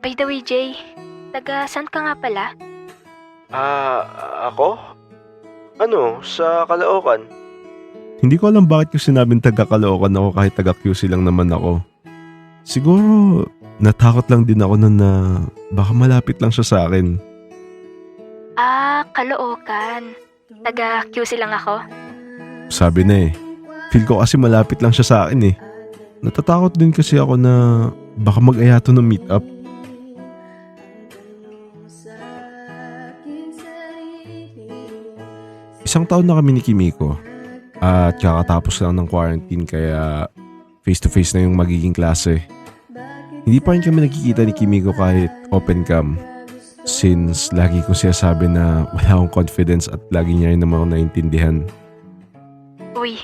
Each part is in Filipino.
By the way, Jay, taga saan ka nga pala? Ako? Ano, sa Caloocan? Hindi ko alam bakit ko sinabing taga-Caloocan ako kahit taga-QC lang naman ako. Siguro, natakot lang din ako nun na baka malapit lang siya sa akin. Caloocan. Taga QC lang ako. Sabi na eh. Feel ko kasi malapit lang siya sa akin eh. Natatakot din kasi ako na baka mag-aya to ng meet up. Isang taon na kami ni Kimiko at kakatapos lang ng quarantine kaya face-to-face na yung magiging klase. Hindi pa rin kami nakikita ni Kimiko kahit open cam since lagi ko siya sabi na wala akong confidence at lagi niya rin naman ako naintindihan. Uy,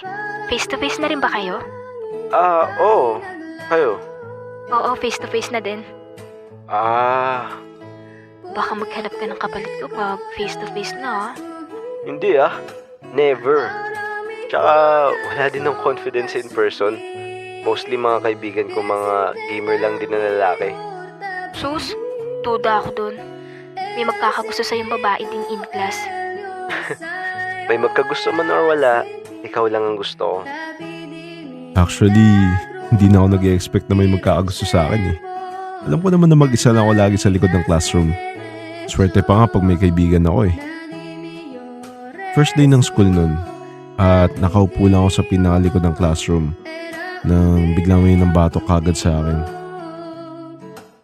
face-to-face na rin ba kayo? Oo. Kayo? Oo, face-to-face na din. Baka maghanap ka ng kapalit ko pag face-to-face na, ah. Hindi Never. Tsaka wala din ng confidence in person. Mostly mga kaibigan ko mga gamer lang din na lalaki. Sus, tuda ako dun. May magkakagusto sa'yong babae din in class. May magkagusto man or wala, ikaw lang ang gusto ko. Actually, hindi na ako nag-expect na may magkakagusto sa akin eh. Alam ko naman na mag-isa lang ako lagi sa likod ng classroom. Swerte pa nga pag may kaibigan ako eh. First day ng school nun at nakaupo lang ako sa pinakalikod ng classroom nang biglang may nambatok kagad sa akin.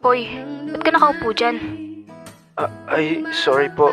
Hoy, ba't ka nakaupo dyan? Ay, sorry po.